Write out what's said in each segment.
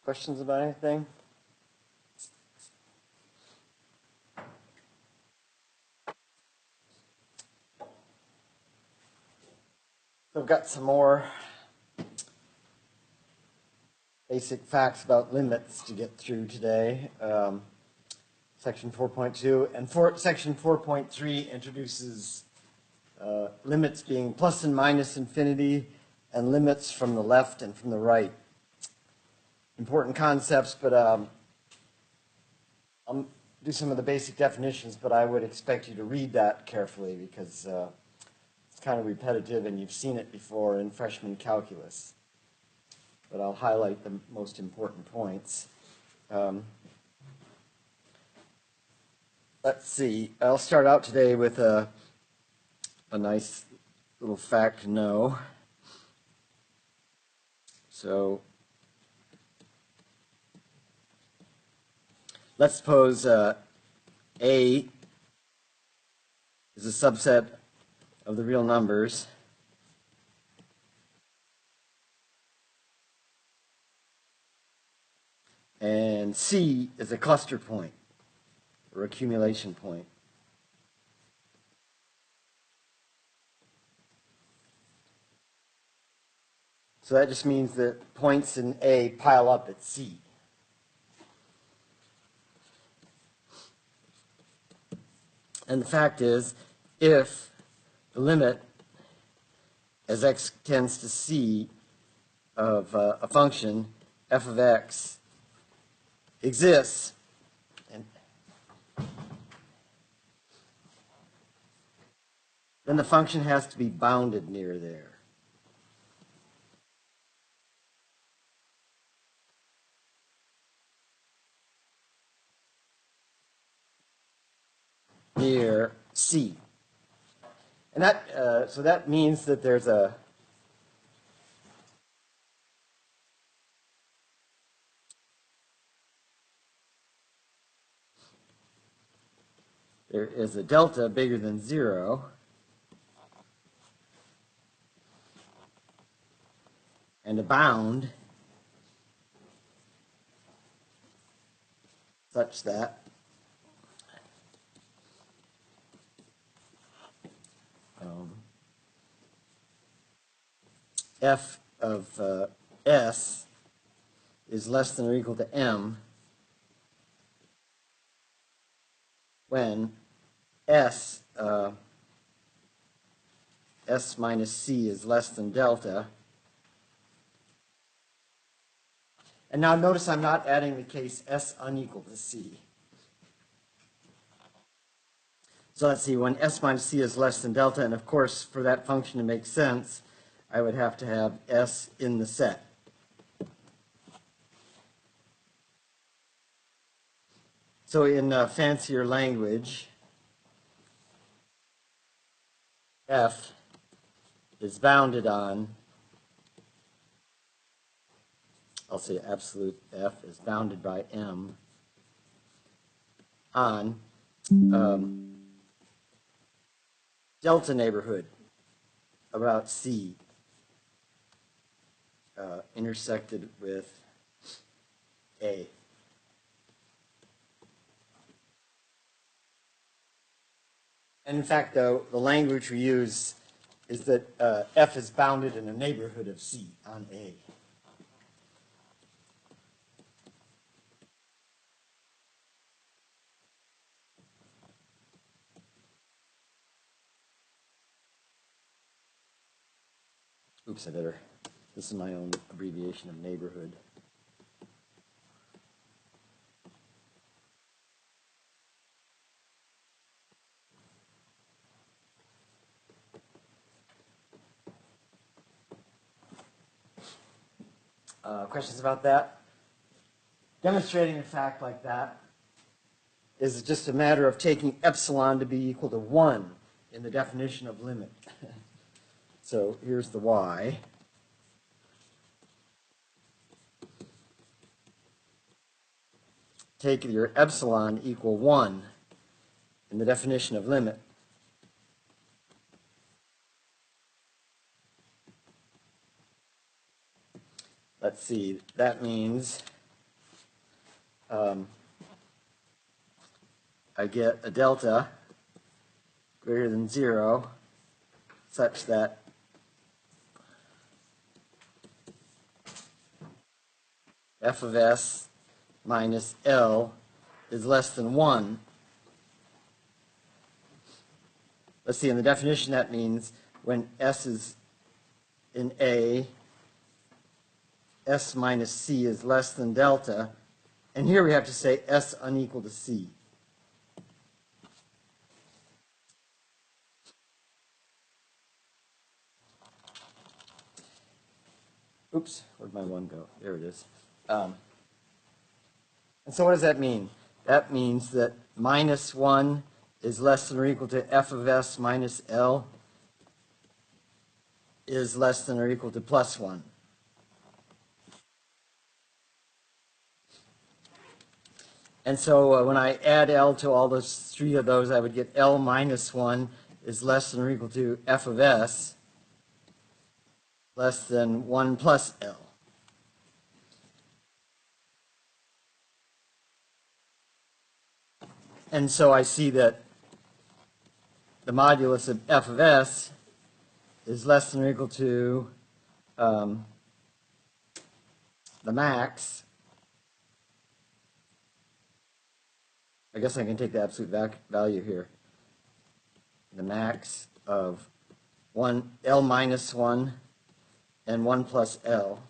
Questions about anything? So I've got some more basic facts about limits to get through today. Section 4.2 and section 4.3 introduces limits being plus and minus infinity and limits from the left and from the right. Important concepts, but I'll do some of the basic definitions, but I would expect you to read that carefully because it's kind of repetitive and you've seen it before in freshman calculus. But I'll highlight the most important points. Let's see. I'll start out today with a nice little fact to know. So let's suppose A is a subset of the real numbers. And C is a cluster point or accumulation point. So that just means that points in A pile up at C. And the fact is, if the limit as x tends to C of a function, f of x, exists, and then the function has to be bounded near there. Near C. And that, so that means that there is a delta bigger than 0, and a bound such that f of s is less than or equal to m when s minus c is less than delta. And now notice I'm not adding the case s unequal to c. So let's see, when s minus c is less than delta, and of course for that function to make sense, I would have to have s in the set. So in fancier language, f is bounded on, I'll say absolute f is bounded by m on delta neighborhood about c intersected with a. And in fact, though, the language we use is that f is bounded in a neighborhood of c on a. Oops, this is my own abbreviation of neighborhood. Questions about that? Demonstrating a fact like that is just a matter of taking epsilon to be equal to 1 in the definition of limit. So here's the y. Take your epsilon equal 1 in the definition of limit. Let's see, that means I get a delta greater than 0 such that f of s minus L is less than 1. Let's see, in the definition that means when s is in A, s minus c is less than delta. And here we have to say s unequal to c. Oops, where'd my 1 go? There it is. And so what does that mean? That means that minus 1 is less than or equal to f of s minus L is less than or equal to plus 1. And so when I add L to all those 3 of those, I would get L minus 1 is less than or equal to f of s less than 1 plus L. And so I see that the modulus of f of s is less than or equal to the max. I guess I can take the absolute value here. The max of 1 L minus 1 and 1 plus L.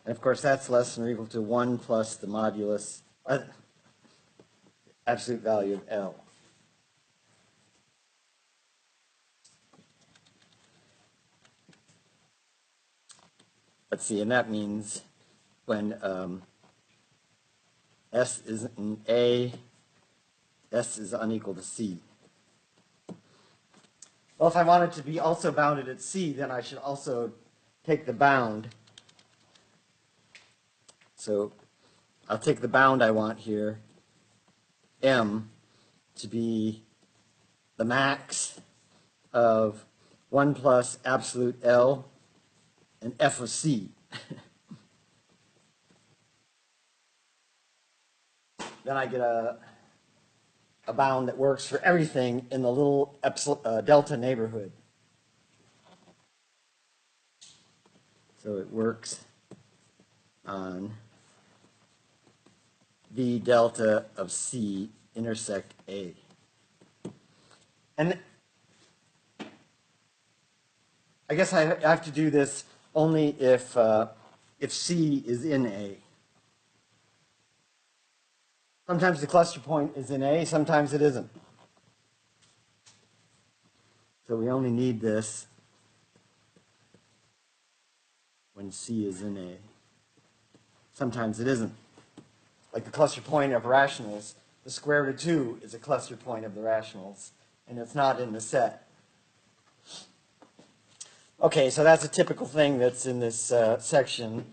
And of course that's less than or equal to 1 plus the modulus, absolute value of L. Let's see, and that means when S is in A, S is unequal to C. Well, if I want it to be also bounded at C, then I should also take the bound. So I'll take the bound I want here, M, to be the max of 1 plus absolute L and f of c. Then I get a bound that works for everything in the little delta neighborhood. So it works on v delta of c intersect A. And I guess I have to do this only if C is in A. Sometimes the cluster point is in A, sometimes it isn't. So we only need this when C is in A. Sometimes it isn't. Like the cluster point of rationals, the square root of 2 is a cluster point of the rationals, and it's not in the set. Okay, so that's a typical thing that's in this section.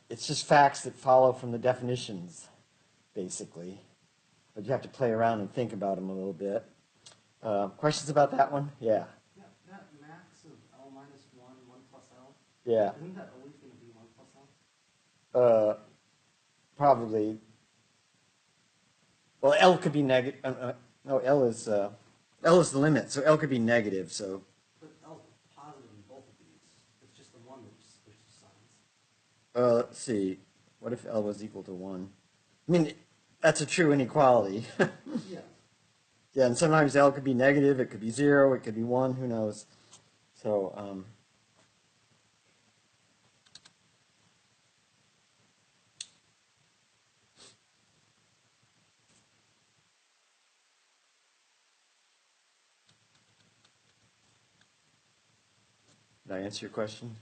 It's just facts that follow from the definitions, basically. But you have to play around and think about them a little bit. Questions about that one? Yeah. Yeah, that max of L minus 1, 1 plus L. Yeah. Isn't that always going to be 1 plus L? Probably. Well, L could be negative. No, L is the limit, so L could be negative. So. But L's positive in both of these. It's just the one that switches signs. Let's see. What if L was equal to 1? I mean, that's a true inequality. Yeah. Yeah, and sometimes L could be negative, it could be 0, it could be 1, who knows. So, did I answer your question?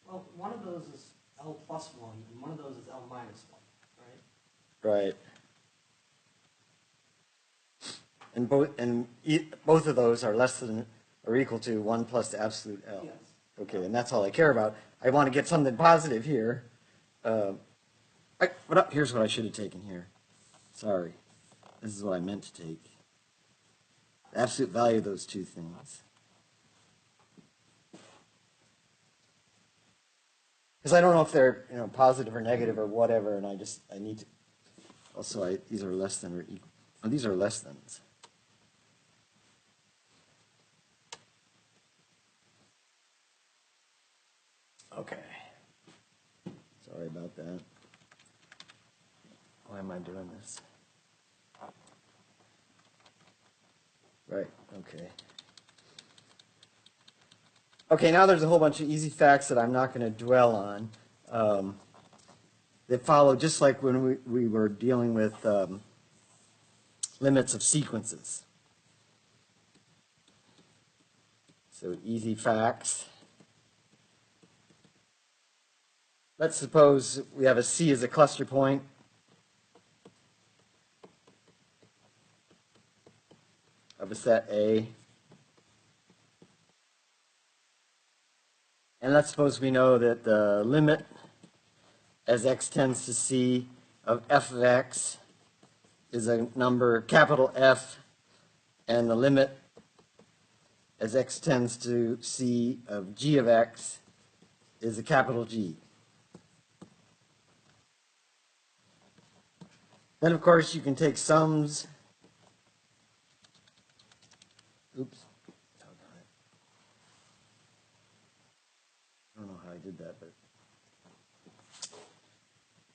Well, one of those is L plus 1, and one of those is L minus 1, right? Right. And both of those are less than or equal to 1 plus the absolute L. Yes. Okay, and that's all I care about. I want to get something positive here. Here's what I should have taken here. Sorry. This is what I meant to take. The absolute value of those two things. because I don't know if they're positive or negative or whatever, and I need to. Also, these are less than or equal. Oh, these are less thans. Okay. Sorry about that. Why am I doing this? Right, okay. Okay, now there's a whole bunch of easy facts that I'm not going to dwell on. That follow just like when we were dealing with limits of sequences. So easy facts. Let's suppose we have a C as a cluster point. Of a set A. And let's suppose we know that the limit as x tends to C of f of x is a number capital F, and the limit as x tends to C of g of x is a capital G. Then, of course, you can take sums. Oops. I don't know how I did that, but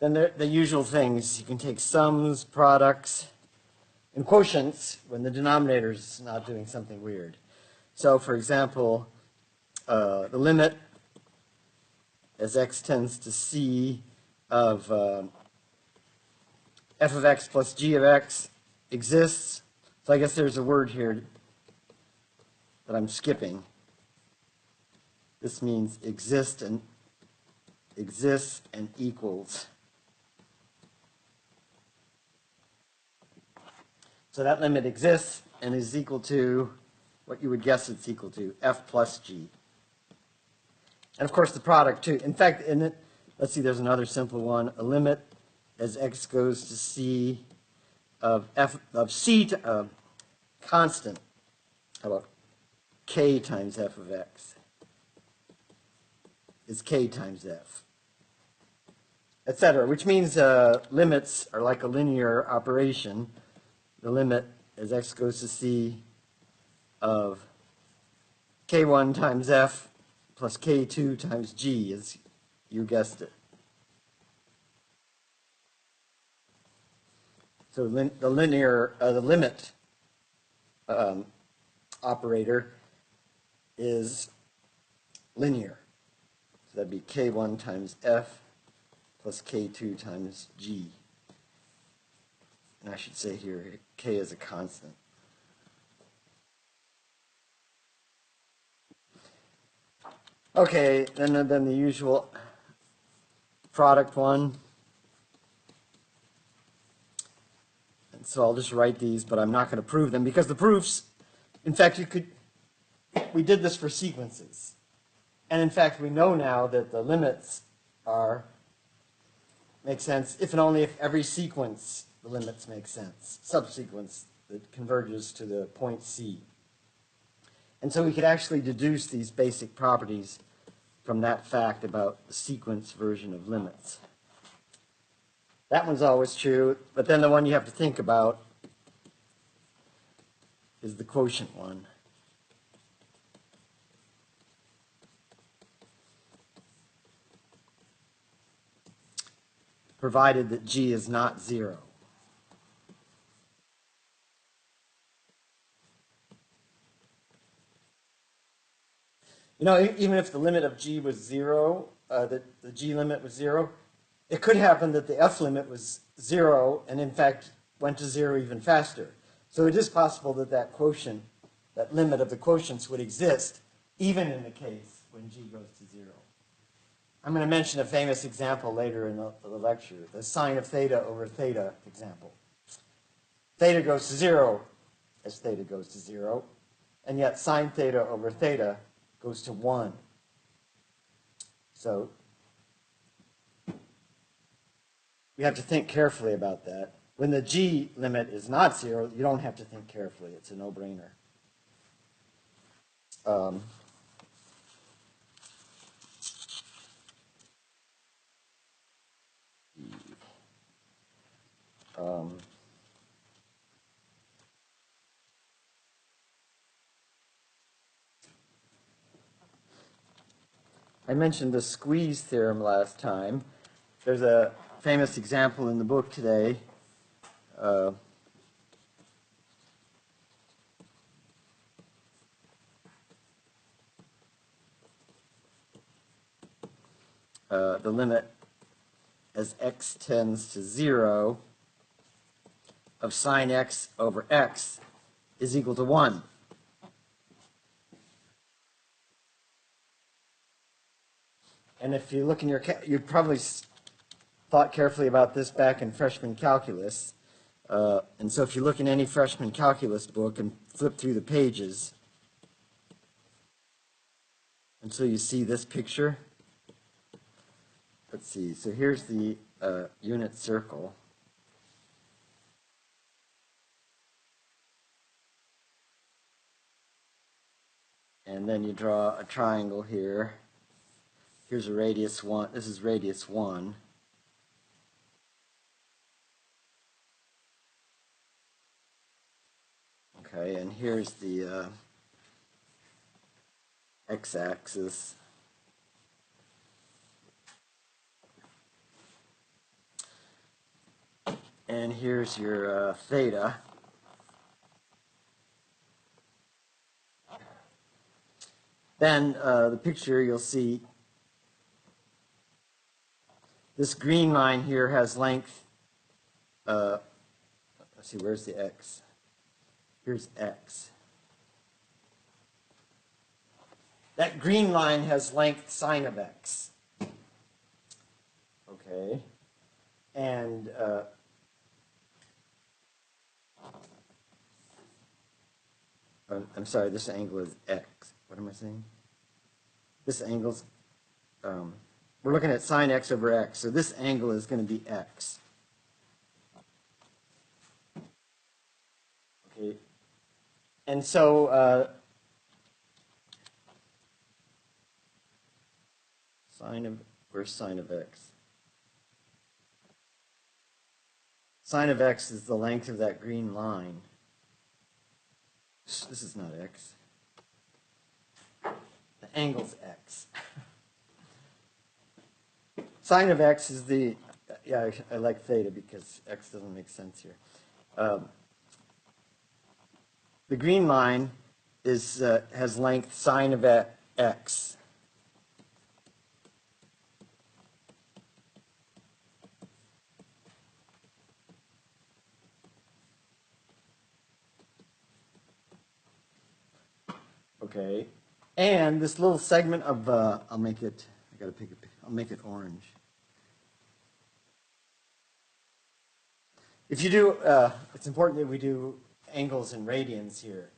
then the usual things. You can take sums, products, and quotients when the denominator is not doing something weird. So, for example, the limit as x tends to C of f of x plus g of x exists. So I guess there's a word here that I'm skipping. This means exists and equals. So that limit exists and is equal to what you would guess it's equal to, f plus g. And of course the product too. In fact, let's see, there's another simple one. A limit as x goes to C of f of C to constant. How about k times f of x is k times f, etc. Which means limits are like a linear operation. The limit as x goes to C of k1 times f plus k2 times g, as you guessed it. So the limit operator is linear. So that'd be k1 times f plus k2 times g. And I should say here, k is a constant. Okay, then the usual product one. And so I'll just write these, but I'm not going to prove them because the proofs, in fact, we did this for sequences. And in fact, we know now that the limits make sense if and only if every sequence the limits make sense, subsequence that converges to the point C. And so we could actually deduce these basic properties from that fact about the sequence version of limits. That one's always true, but then the one you have to think about is the quotient one. Provided that g is not 0. Even if the limit of g was 0, the g limit was 0, it could happen that the f limit was 0 and in fact went to 0 even faster. So it is possible that that quotient, that limit of the quotients would exist even in the case when g goes to 0. I'm going to mention a famous example later in the lecture, the sine of theta over theta example. Theta goes to 0 as theta goes to 0, and yet sine theta over theta goes to 1. So we have to think carefully about that. When the g limit is not 0, you don't have to think carefully. It's a no-brainer. Um, I mentioned the squeeze theorem last time. There's a famous example in the book today. The limit as x tends to 0 of sine x over x is equal to 1. And if you look in your, you probably thought carefully about this back in freshman calculus. And so if you look in any freshman calculus book and flip through the pages, until you see this picture. Let's see, so here's the unit circle. And then you draw a triangle here. Here's a radius 1. This is radius 1. Okay, and here's the x-axis. And here's your theta. Then the picture, you'll see this green line here has length. Let's see, where's the x? Here's x. That green line has length sine of x. Okay. And I'm sorry, this angle is x. What am I saying? This angle's, we're looking at sine x over x, so this angle is going to be x. Okay. And so where's sine of x? Sine of x is the length of that green line. This is not x. The angle's x. Sine of x is the, yeah, I like theta because x doesn't make sense here. The green line is has length sine of x. Okay, and this little segment of I'll make it. I gotta pick a. I'll make it orange. If you do, it's important that we do angles in radians here,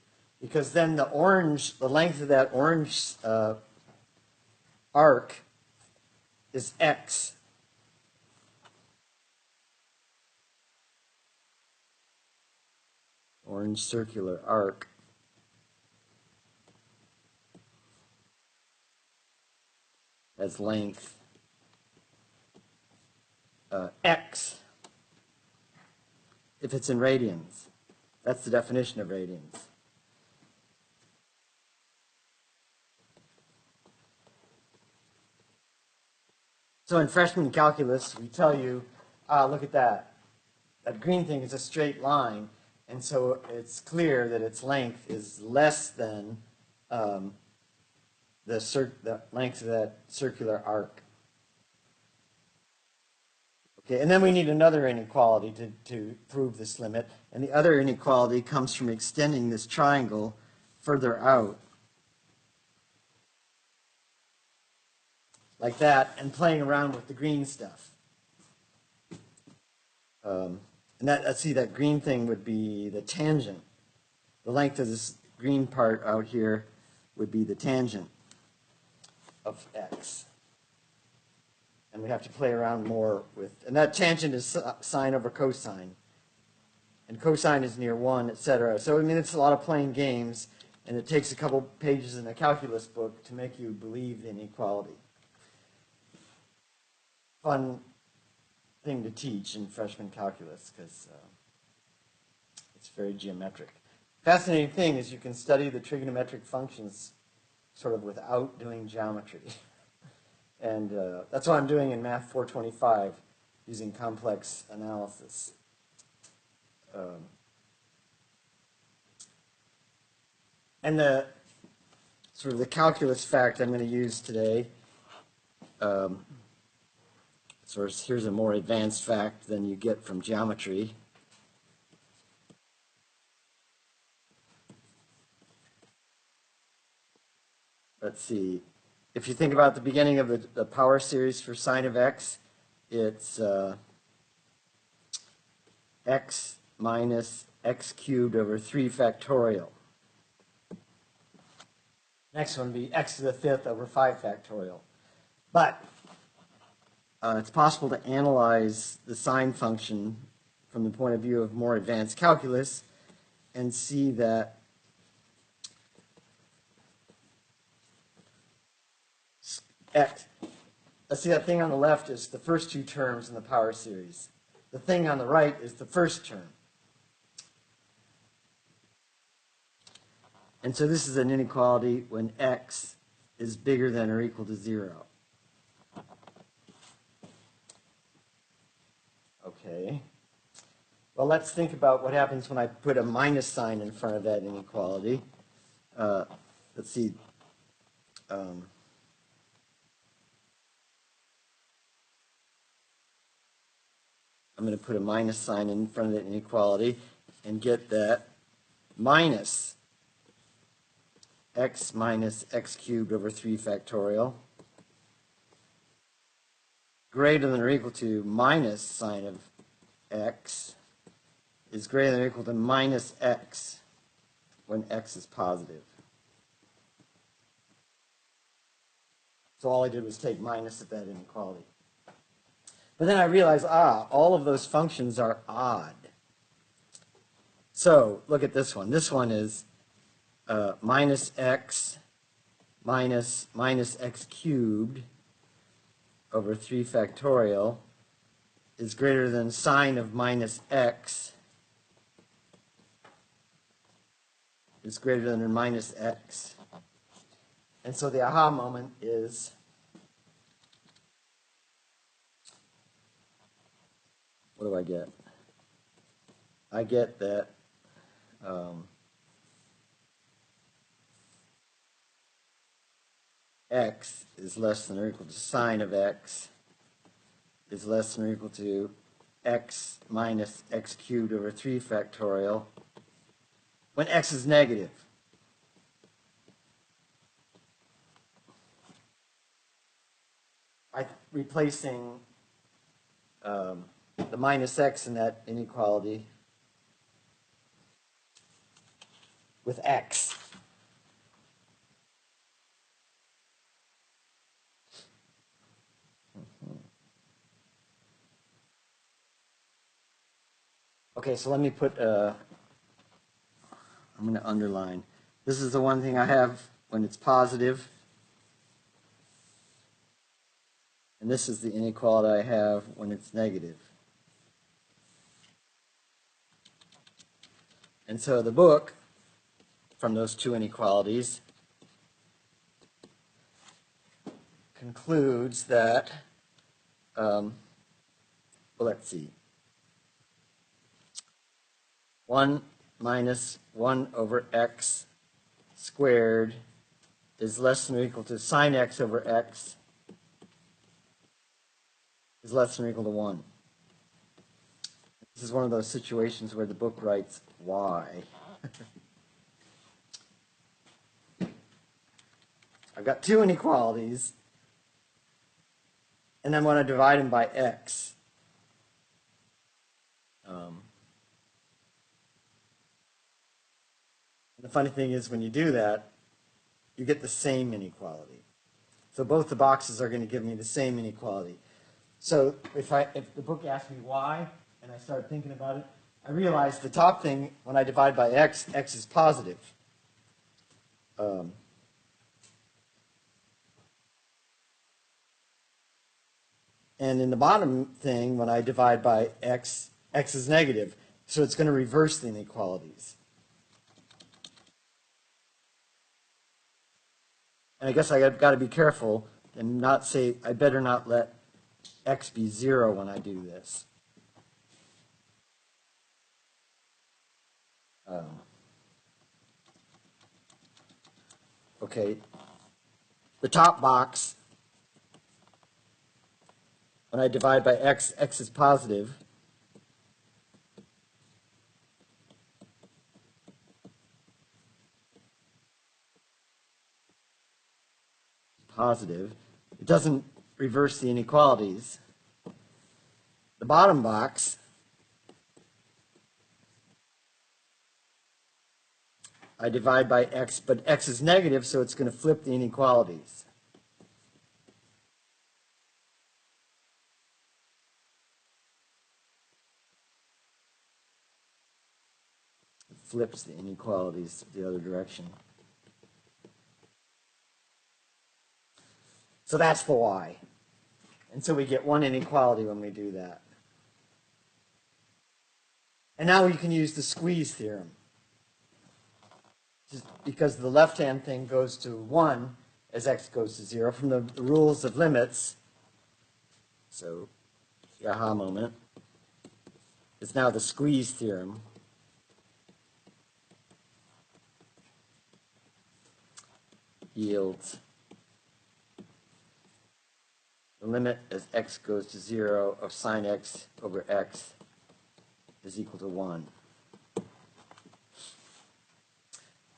because then the orange, the length of that orange arc is x. Orange circular arc. As length x if it's in radians. That's the definition of radians. So in freshman calculus, we tell you, look at that. That green thing is a straight line, and so it's clear that its length is less than the length of that circular arc. Okay, and then we need another inequality to prove this limit, and the other inequality comes from extending this triangle further out, like that, and playing around with the green stuff. And let's see, that green thing would be the tangent. The length of this green part out here would be the tangent of x. And we have to play around more with, and that tangent is sine over cosine. And cosine is near 1, etc. So, I mean, it's a lot of playing games, and it takes a couple pages in a calculus book to make you believe in equality. Fun thing to teach in freshman calculus because it's very geometric. Fascinating thing is you can study the trigonometric functions sort of without doing geometry. And that's what I'm doing in Math 425 using complex analysis. And the sort of the calculus fact I'm going to use today, here's a more advanced fact than you get from geometry. Let's see. If you think about the beginning of the power series for sine of x, it's x minus x cubed over 3 factorial. Next one would be x to the 5th over 5 factorial. But it's possible to analyze the sine function from the point of view of more advanced calculus and see that x, let's see, that thing on the left is the first two terms in the power series. The thing on the right is the first term. And so this is an inequality when x is bigger than or equal to 0. Okay. Well, let's think about what happens when I put a minus sign in front of that inequality. Let's see. I'm going to put a minus sign in front of that inequality and get that minus x minus x cubed over 3 factorial greater than or equal to minus sine of x is greater than or equal to minus x when x is positive. So all I did was take minus at that inequality. But then I realized, all of those functions are odd. So look at this one. This one is minus x minus x cubed over 3 factorial is greater than sine of minus x is greater than or minus x. And so the aha moment is what do I get? I get that x is less than or equal to sine of x is less than or equal to x minus x cubed over 3 factorial when x is negative. By replacing the minus x in that inequality with x. Okay, so let me put, I'm going to underline. This is the one thing I have when it's positive. And this is the inequality I have when it's negative. And so the book, from those two inequalities, concludes that, well, let's see. 1 minus 1 over x squared is less than or equal to sine x over x is less than or equal to 1. This is one of those situations where the book writes, why? I've got two inequalities, and I want to divide them by x. The funny thing is when you do that, you get the same inequality. So both the boxes are going to give me the same inequality. So if the book asks me why, and I start thinking about it, I realize the top thing, when I divide by x, x is positive. And in the bottom thing, when I divide by x, x is negative. So it's going to reverse the inequalities. And I guess I've got to be careful and not say, I better not let x be 0 when I do this. Okay, the top box, when I divide by x, x is positive. Positive. It doesn't reverse the inequalities. The bottom box, I divide by x, but x is negative, so it's going to flip the inequalities. It flips the inequalities the other direction. So that's the y. And so we get one inequality when we do that. And now we can use the squeeze theorem. Just because the left-hand thing goes to 1 as x goes to 0 from the rules of limits. So, aha moment. It's now the squeeze theorem. Yields the limit as x goes to 0 of sine x over x is equal to 1.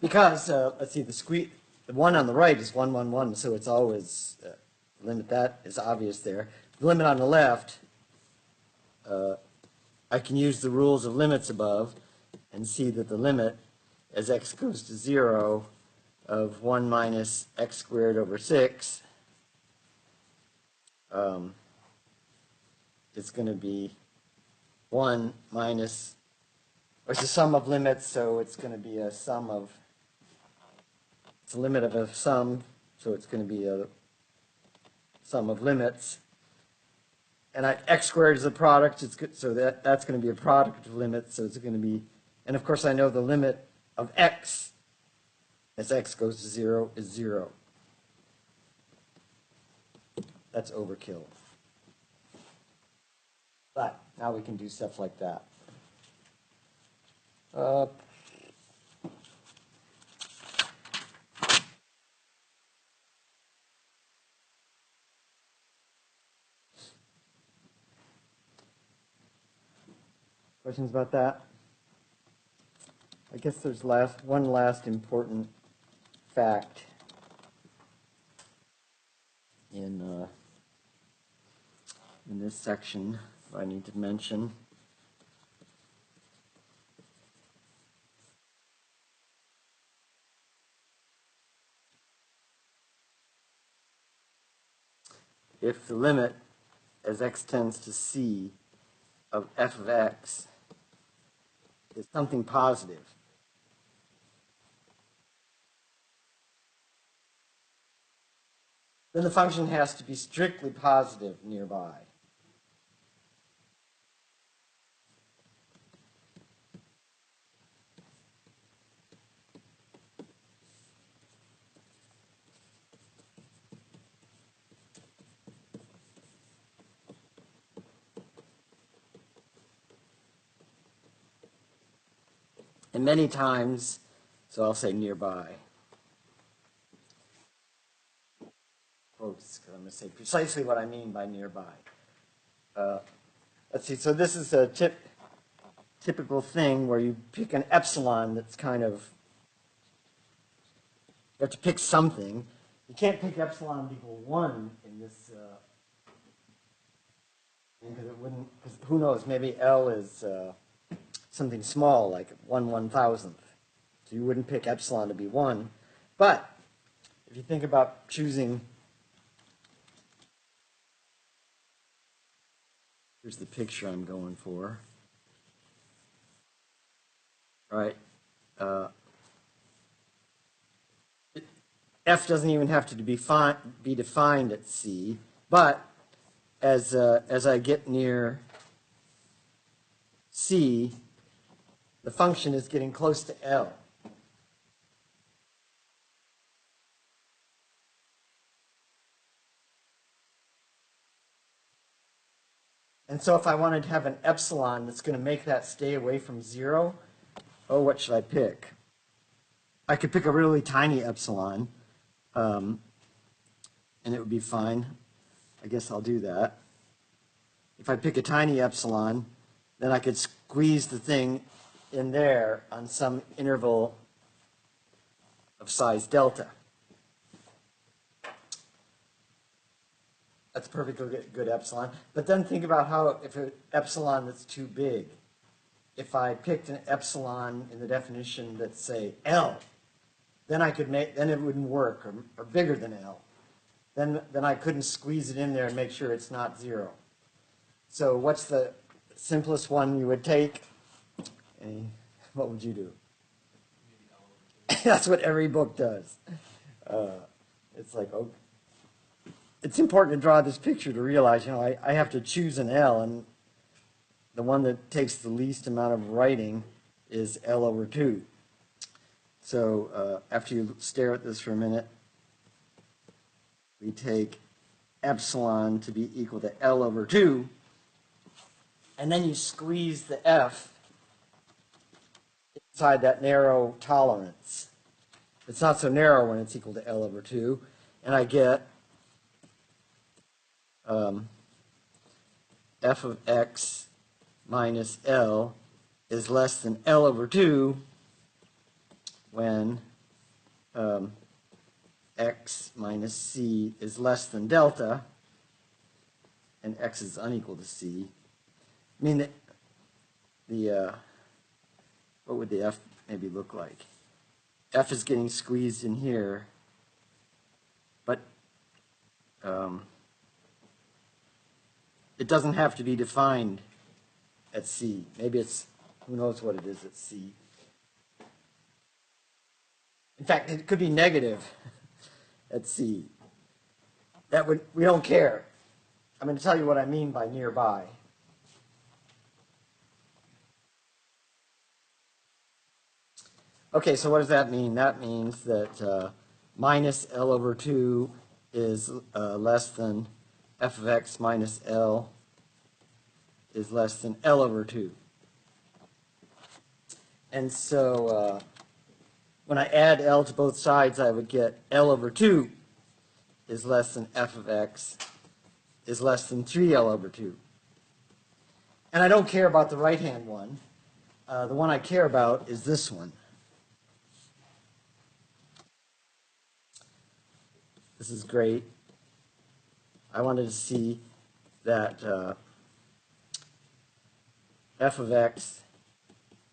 Because, let's see, the 1 on the right is 1, 1, 1, so it's always, limit that is obvious there. The limit on the left, I can use the rules of limits above and see that the limit as x goes to 0 of 1 minus x squared over 6 is going to be 1 minus, or it's a sum of limits, so it's going to be a sum of, it's a limit of a sum, so it's going to be a sum of limits. And x squared is a product, so that's going to be a product of limits, so it's going to be, and of course I know the limit of x as x goes to 0 is 0. That's overkill. But now we can do stuff like that. Questions about that? I guess there's one last important fact in this section I need to mention. If the limit as x tends to c of f of x is something positive, then the function has to be strictly positive nearby. And many times, so I'll say nearby. Quotes, because I'm going to say precisely what I mean by nearby. Let's see, so this is a typical thing where you pick an epsilon that's kind of, you have to pick something. You can't pick epsilon equal 1 in this, because it wouldn't, because who knows, maybe L is something small, like 1/1000th. So you wouldn't pick epsilon to be 1. But if you think about choosing, here's the picture I'm going for. Right? F doesn't even have to be defined at C, but as I get near C, the function is getting close to L. And so if I wanted to have an epsilon that's going to make that stay away from 0, oh, what should I pick? I could pick a really tiny epsilon, and it would be fine. I guess I'll do that. If I pick a tiny epsilon, then I could squeeze the thing in there on some interval of size delta. That's a perfectly good epsilon. But then think about how if an epsilon that's too big, if I picked an epsilon in the definition that's, say, L, then I could make, then it wouldn't work, or bigger than L. Then I couldn't squeeze it in there and make sure it's not 0. So what's the simplest one you would take? What would you do? That's what every book does. It's like, oh, it's important to draw this picture to realize, I have to choose an L, and the one that takes the least amount of writing is L over 2. So after you stare at this for a minute, we take epsilon to be equal to L over 2, and then you squeeze the F inside that narrow tolerance. It's not so narrow when it's equal to L over 2, and I get f of x minus L is less than L over 2 when x minus c is less than delta and x is unequal to c. I mean, what would the f maybe look like? F is getting squeezed in here, but it doesn't have to be defined at C. Maybe it's, who knows what it is at C. In fact, it could be negative at C. We don't care. I'm going to tell you what I mean by nearby. Okay, so what does that mean? That means that minus L over 2 is less than f of x minus L is less than L over 2. And so when I add L to both sides, I would get L over 2 is less than f of x is less than 3L over 2. And I don't care about the right-hand one. The one I care about is this one. This is great. I wanted to see that f of x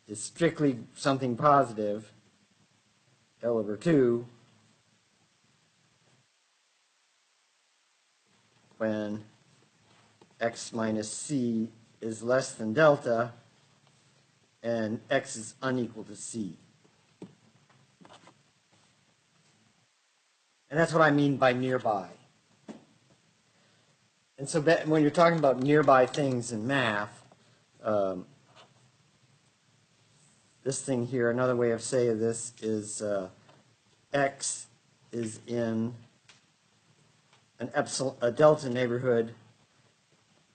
is strictly something positive, L over 2, when x minus c is less than delta and x is unequal to c. And that's what I mean by nearby. And so when you're talking about nearby things in math, this thing here, another way of saying this is x is in a delta neighborhood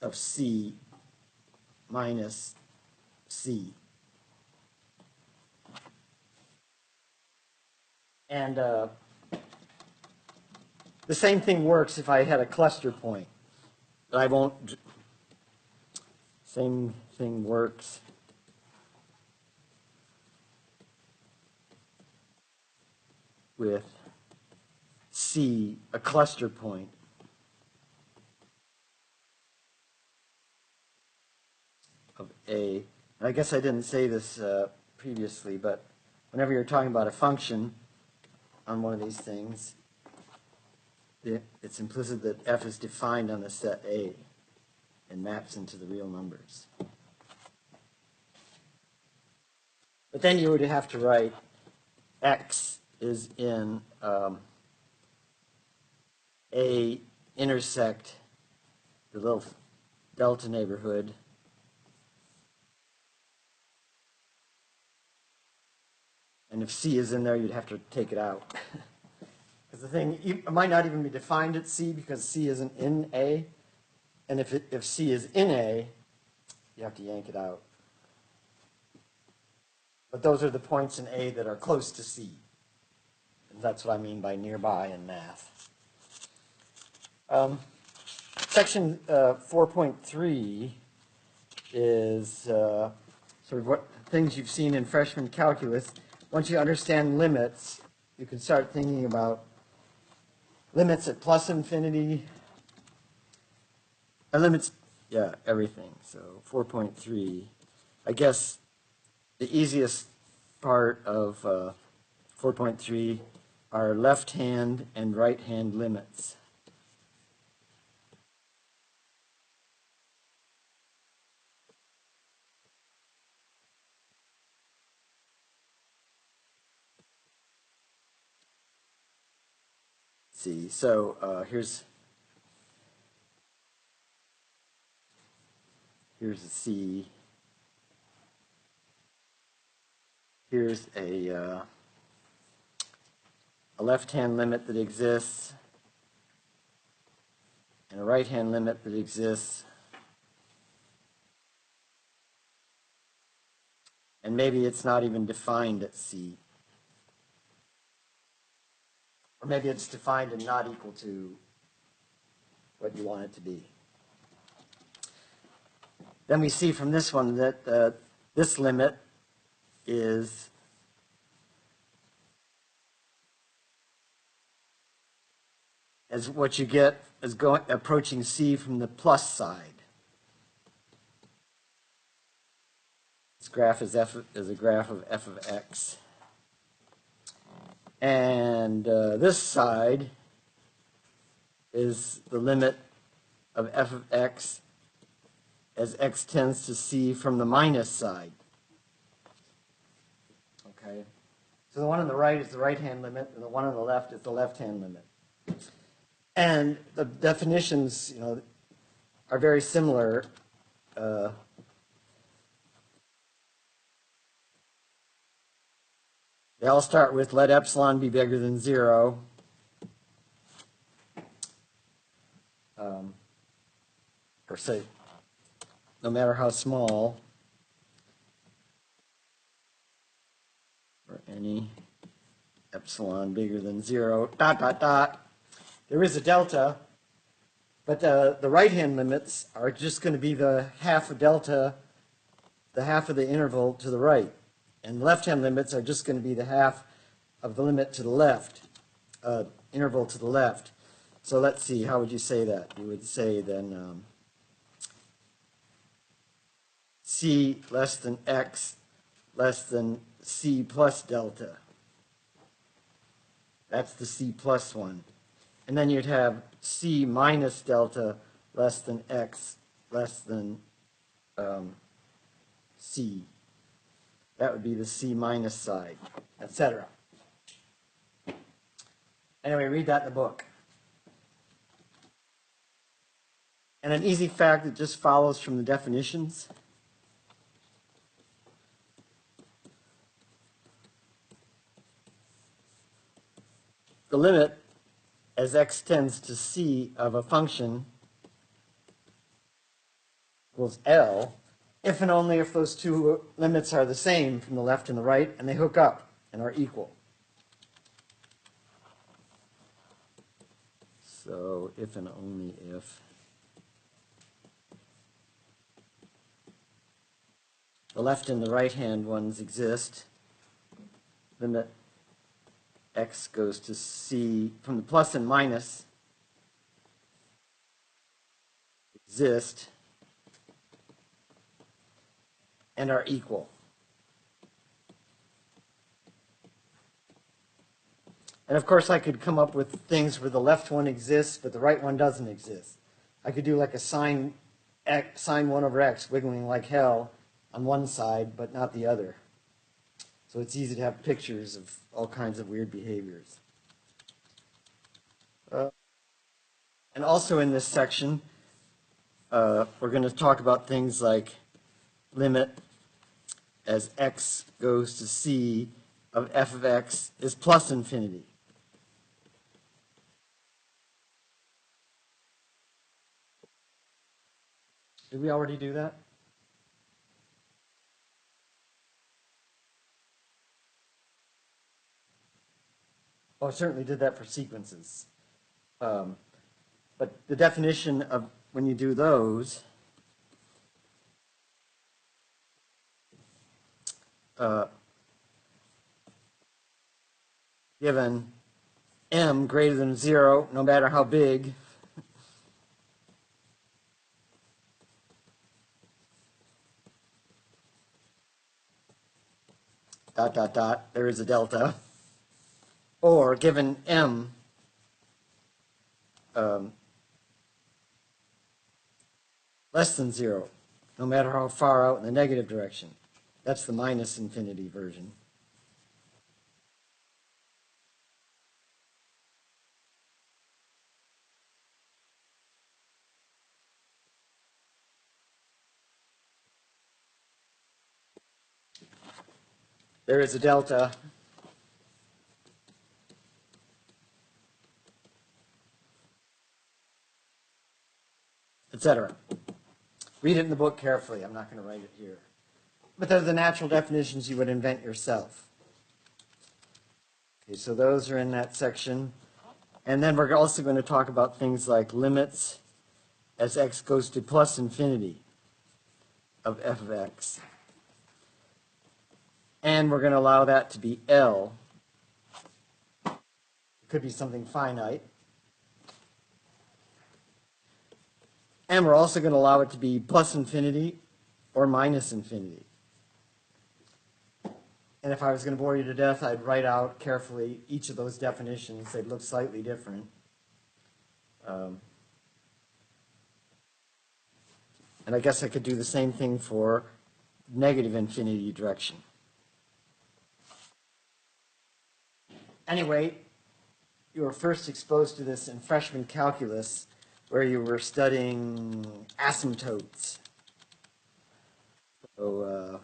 of c minus c. And the same thing works if I had a cluster point. But I won't. Same thing works with C, a cluster point. Of A. And I guess I didn't say this previously, but whenever you're talking about a function on one of these things, it's implicit that f is defined on the set A and maps into the real numbers. But then you would have to write x is in A intersect the little delta neighborhood. And if C is in there, you'd have to take it out. Because the thing, it might not even be defined at C because C isn't in A. And if C is in A, you have to yank it out. But those are the points in A that are close to C. And that's what I mean by nearby in math. Section 4.3 is sort of what things you've seen in freshman calculus. Once you understand limits, you can start thinking about limits at plus infinity, limits, yeah, everything. So 4.3, I guess the easiest part of 4.3 are left hand and right hand limits. See, so here's a C. Here's a left-hand limit that exists and a right-hand limit that exists. And maybe it's not even defined at C. Or maybe it's defined and not equal to what you want it to be. Then we see from this one that this limit is as what you get as approaching C from the plus side. This graph is a graph of f of x. And this side is the limit of f of x as x tends to C from the minus side. Okay? So the one on the right is the right-hand limit, and the one on the left is the left-hand limit. And the definitions, are very similar. They all start with let epsilon be bigger than 0. Or say, no matter how small, for any epsilon bigger than 0, ... There is a delta, but the right-hand limits are just going to be the half of delta, the half of the interval to the right. And the left-hand limits are just going to be the half of the limit to the left, interval to the left. So let's see, how would you say that? You would say then C less than x less than C plus delta. That's the C plus one. And then you'd have C minus delta less than x less than C. That would be the C minus side, etc. Anyway, read that in the book. And an easy fact that just follows from the definitions. The limit as x tends to C of a function equals L if and only if those two limits are the same from the left and the right and they hook up and are equal. So if and only if the left and the right hand ones exist, limit x goes to C from the plus and minus exist and are equal. And of course I could come up with things where the left one exists but the right one doesn't exist. I could do like a sine 1 over x wiggling like hell on one side but not the other. So it's easy to have pictures of all kinds of weird behaviors. And also in this section, we're going to talk about things like limit as x goes to c of f of x is plus infinity. Did we already do that? Oh, I certainly did that for sequences. But the definition of when you do those, given m greater than 0, no matter how big, dot, dot, dot, there is a delta, or given m less than 0, no matter how far out in the negative direction. That's the minus infinity version. There is a delta, etc. Read it in the book carefully. I'm not going to write it here. But they're the natural definitions you would invent yourself. Okay, so those are in that section. And then we're also going to talk about things like limits as x goes to plus infinity of f of x. And we're going to allow that to be L. It could be something finite. And we're also going to allow it to be plus infinity or minus infinity. And if I was going to bore you to death, I'd write out carefully each of those definitions. They'd look slightly different. And I guess I could do the same thing for negative infinity direction. Anyway, you were first exposed to this in freshman calculus, where you were studying asymptotes. So,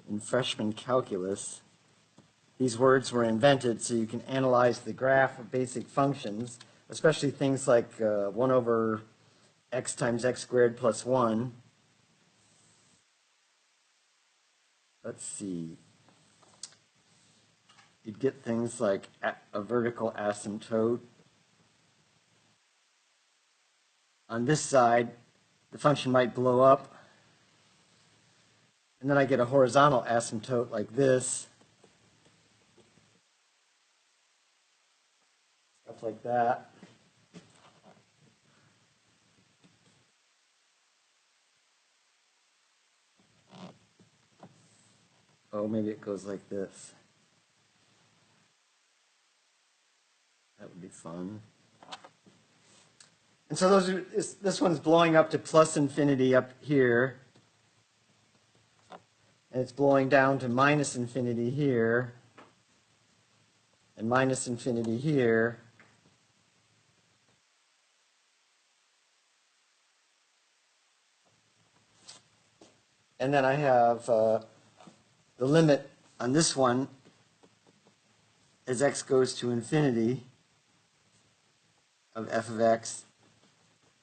in freshman calculus, these words were invented so you can analyze the graph of basic functions, especially things like 1 over x times x squared plus 1. Let's see. You'd get things like a vertical asymptote. On this side, the function might blow up. And then I get a horizontal asymptote like this. Stuff like that. Oh, maybe it goes like this. That would be fun. And so this one's blowing up to plus infinity up here. And it's blowing down to minus infinity here. And minus infinity here. And then I have the limit on this one as x goes to infinity of f of x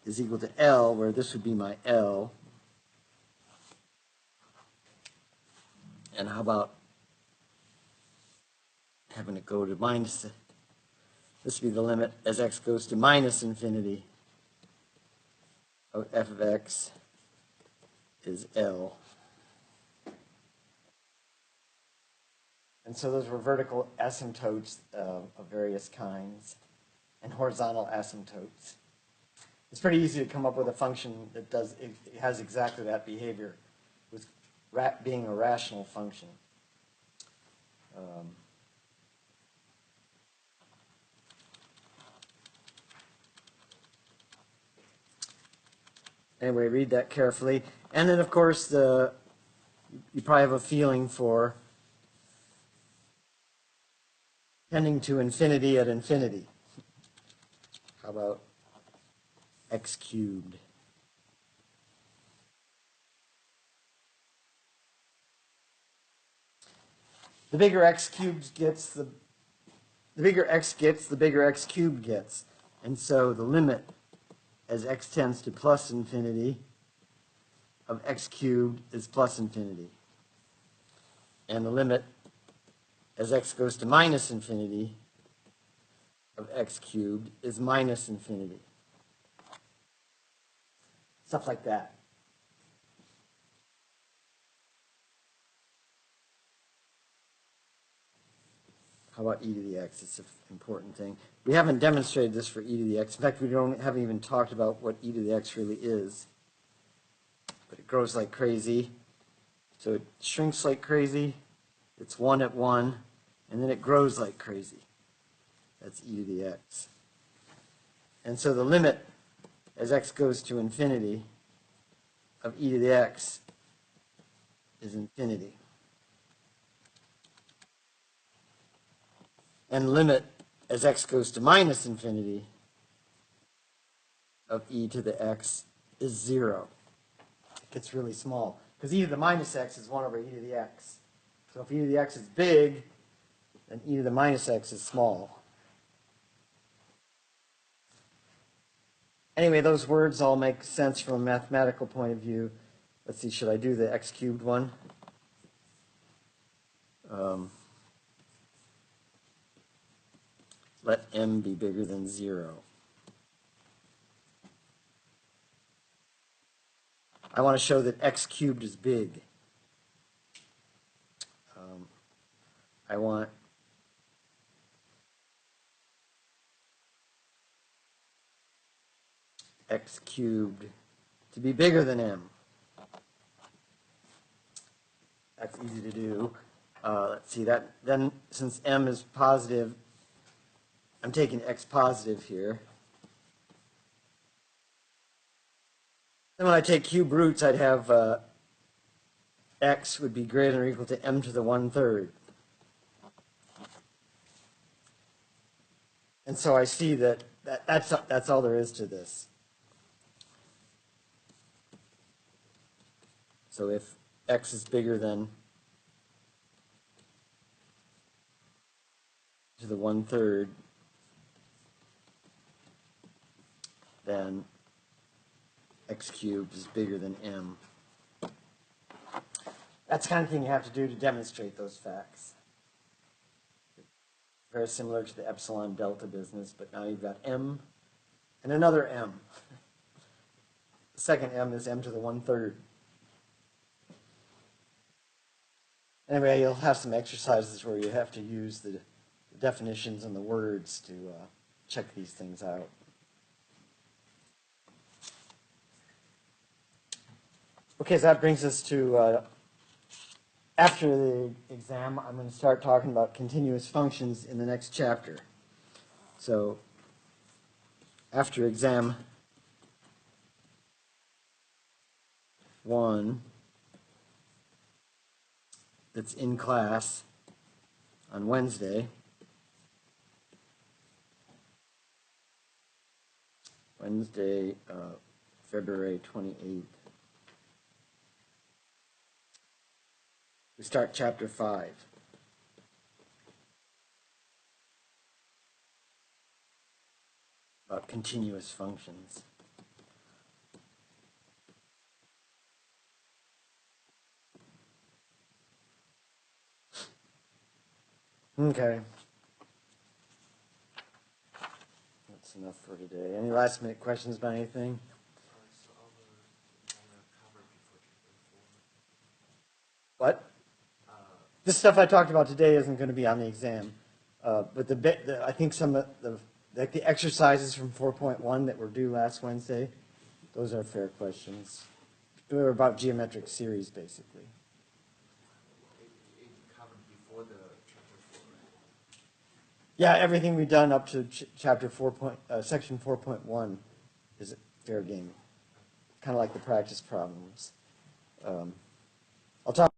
is equal to L, where this would be my L. And how about having it go to minus? This would be the limit as x goes to minus infinity of f of x is L. And so those were vertical asymptotes of various kinds and horizontal asymptotes. It's pretty easy to come up with a function that it has exactly that behavior, with being a rational function. Anyway, read that carefully. And then, of course, you probably have a feeling for tending to infinity at infinity. How about x cubed? The bigger x cubed gets, the bigger x gets, the bigger x cubed gets. And so the limit as x tends to plus infinity of x cubed is plus infinity. And the limit as x goes to minus infinity of x cubed is minus infinity. Stuff like that. How about e to the x? It's an important thing. We haven't demonstrated this for e to the x. In fact, haven't even talked about what e to the x really is. But it grows like crazy. So it shrinks like crazy. It's 1 at 1. And then it grows like crazy. That's e to the x. And so the limit as x goes to infinity of e to the x is infinity. And limit as x goes to minus infinity of e to the x is 0. It gets really small. Because e to the minus x is 1 over e to the x. So if e to the x is big, then e to the minus x is small. Anyway, those words all make sense from a mathematical point of view. Let's see, should I do the x cubed one? Let m be bigger than 0. I want to show that x cubed is big. I want x cubed to be bigger than m. That's easy to do. Let's see, that then since m is positive, I'm taking x positive here. Then when I take cube roots, I'd have x would be greater than or equal to m to the 1/3. And so I see that's all there is to this. So if x is bigger than to the 1/3, then x cubed is bigger than m. That's the kind of thing you have to do to demonstrate those facts. Very similar to the epsilon delta business, but now you've got m and another m. The second m is m to the 1/3. Anyway, you'll have some exercises where you have to use the definitions and the words to check these things out. Okay, so that brings us to, after the exam, I'm going to start talking about continuous functions in the next chapter. So, after exam 1, that's in class on Wednesday, February 28th. We start chapter 5. About continuous functions. Okay. That's enough for today. Any last minute questions about anything? What? This stuff I talked about today isn't going to be on the exam, but I think some of the exercises from 4.1 that were due last Wednesday, those are fair questions. They were about geometric series, basically. It covered before the chapter 4, right? Yeah, everything we've done up to chapter 4. Section 4.1 is fair game. Kind of like the practice problems. I'll talk.